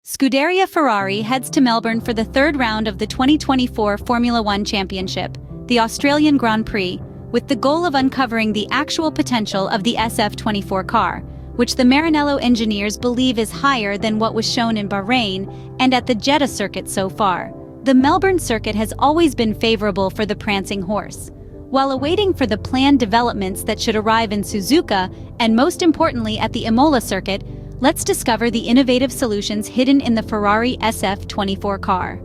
Scuderia Ferrari heads to Melbourne for the third round of the 2024 Formula One Championship, the Australian Grand Prix, with the goal of uncovering the actual potential of the SF-24 car, which the Maranello engineers believe is higher than what was shown in Bahrain and at the Jeddah circuit so far. The Melbourne circuit has always been favorable for the Prancing Horse. While awaiting for the planned developments that should arrive in Suzuka, and most importantly at the Imola circuit, let's discover the innovative solutions hidden in the Ferrari SF-24 car.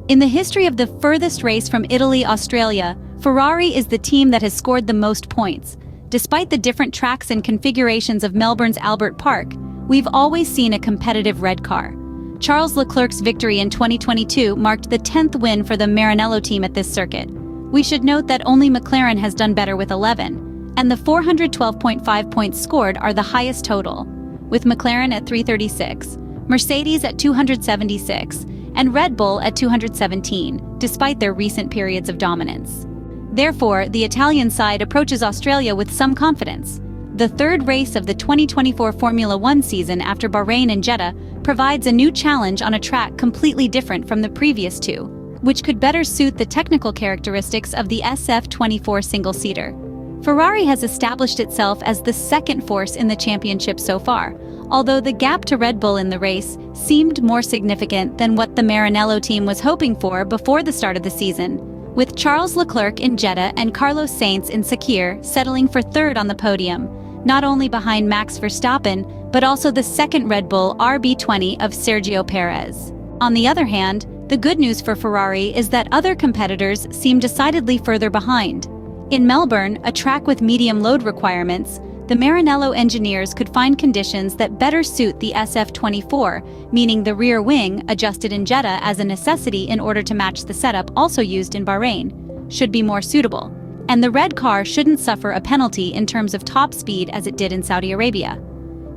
In the history of the furthest race from Italy, Australia, Ferrari is the team that has scored the most points. Despite the different tracks and configurations of Melbourne's Albert Park, we've always seen a competitive red car. Charles Leclerc's victory in 2022 marked the 10th win for the Maranello team at this circuit. We should note that only McLaren has done better with 11, and the 412.5 points scored are the highest total, with McLaren at 336, Mercedes at 276, and Red Bull at 217, despite their recent periods of dominance. Therefore, the Italian side approaches Australia with some confidence. The third race of the 2024 Formula One season after Bahrain and Jeddah provides a new challenge on a track completely different from the previous two, which could better suit the technical characteristics of the SF-24 single-seater. Ferrari has established itself as the second force in the championship so far, although the gap to Red Bull in the race seemed more significant than what the Maranello team was hoping for before the start of the season, with Charles Leclerc in Jeddah and Carlos Sainz in Sakhir settling for third on the podium, not only behind Max Verstappen, but also the second Red Bull RB20 of Sergio Perez. On the other hand, the good news for Ferrari is that other competitors seem decidedly further behind. In Melbourne, a track with medium load requirements, the Maranello engineers could find conditions that better suit the SF-24, meaning the rear wing, adjusted in Jeddah as a necessity in order to match the setup also used in Bahrain, should be more suitable, and the red car shouldn't suffer a penalty in terms of top speed as it did in Saudi Arabia.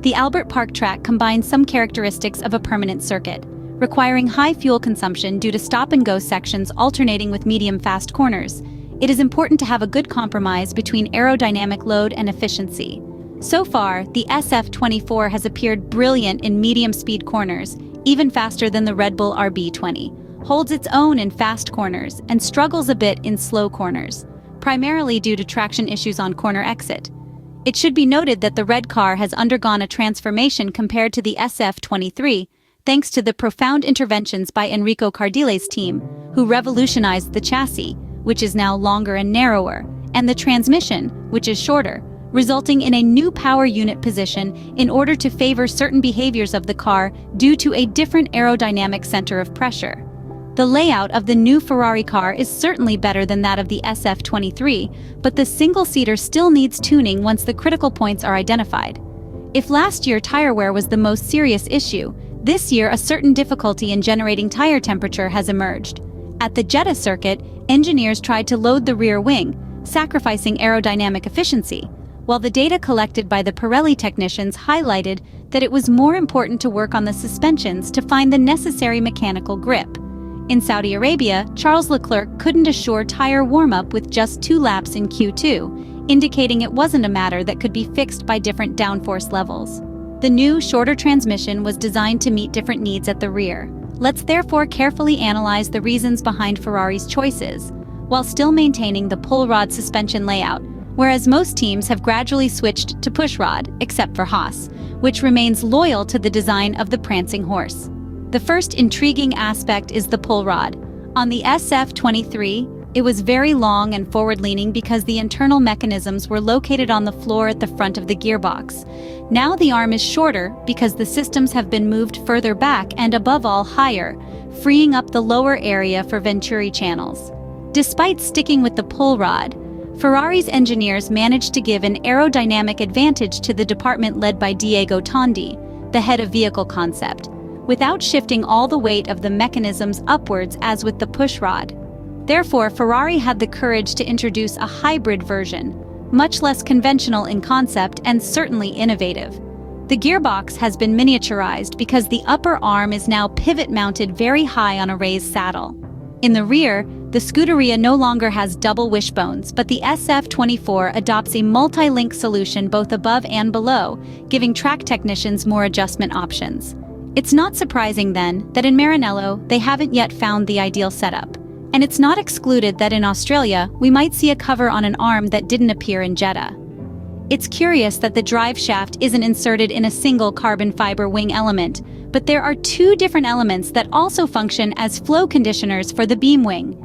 The Albert Park track combines some characteristics of a permanent circuit, requiring high fuel consumption due to stop-and-go sections alternating with medium-fast corners. It is important to have a good compromise between aerodynamic load and efficiency. So far, the SF-24 has appeared brilliant in medium-speed corners, even faster than the Red Bull RB20, holds its own in fast corners, and struggles a bit in slow corners, primarily due to traction issues on corner exit. It should be noted that the red car has undergone a transformation compared to the SF-23, thanks to the profound interventions by Enrico Cardile's team, who revolutionized the chassis, which is now longer and narrower, and the transmission, which is shorter, resulting in a new power unit position in order to favor certain behaviors of the car due to a different aerodynamic center of pressure. The layout of the new Ferrari car is certainly better than that of the SF-23, but the single-seater still needs tuning once the critical points are identified. If last year tire wear was the most serious issue, this year a certain difficulty in generating tire temperature has emerged. At the Jeddah circuit, engineers tried to load the rear wing, sacrificing aerodynamic efficiency, while the data collected by the Pirelli technicians highlighted that it was more important to work on the suspensions to find the necessary mechanical grip. In Saudi Arabia, Charles Leclerc couldn't assure tire warm-up with just 2 laps in Q2, indicating it wasn't a matter that could be fixed by different downforce levels. The new, shorter transmission was designed to meet different needs at the rear. Let's therefore carefully analyze the reasons behind Ferrari's choices, while still maintaining the pull rod suspension layout, whereas most teams have gradually switched to push rod, except for Haas, which remains loyal to the design of the Prancing Horse. The first intriguing aspect is the pull rod. On the SF-23, it was very long and forward-leaning because the internal mechanisms were located on the floor at the front of the gearbox. Now the arm is shorter because the systems have been moved further back and above all higher, freeing up the lower area for Venturi channels. Despite sticking with the pull rod, Ferrari's engineers managed to give an aerodynamic advantage to the department led by Diego Tondi, the head of vehicle concept, without shifting all the weight of the mechanisms upwards as with the push rod. Therefore, Ferrari had the courage to introduce a hybrid version, much less conventional in concept and certainly innovative. The gearbox has been miniaturized because the upper arm is now pivot-mounted very high on a raised saddle. In the rear, the Scuderia no longer has double wishbones, but the SF-24 adopts a multi-link solution both above and below, giving track technicians more adjustment options. It's not surprising, then, that in Maranello they haven't yet found the ideal setup. And it's not excluded that in Australia we might see a cover on an arm that didn't appear in Jeddah. It's curious that the drive shaft isn't inserted in a single carbon fiber wing element, but there are two different elements that also function as flow conditioners for the beam wing.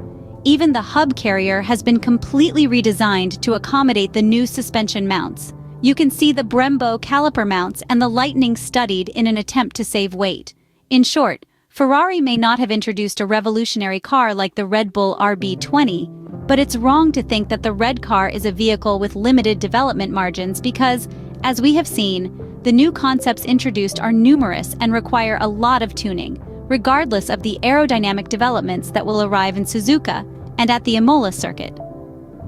Even the hub carrier has been completely redesigned to accommodate the new suspension mounts. You can see the Brembo caliper mounts and the Lightning studied in an attempt to save weight. In short, Ferrari may not have introduced a revolutionary car like the Red Bull RB20, but it's wrong to think that the red car is a vehicle with limited development margins because, as we have seen, the new concepts introduced are numerous and require a lot of tuning, regardless of the aerodynamic developments that will arrive in Suzuka and at the Imola circuit.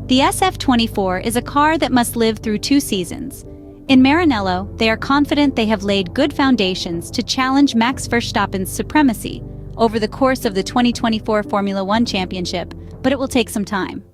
The SF-24 is a car that must live through 2 seasons. In Maranello, they are confident they have laid good foundations to challenge Max Verstappen's supremacy over the course of the 2024 Formula One Championship, but it will take some time.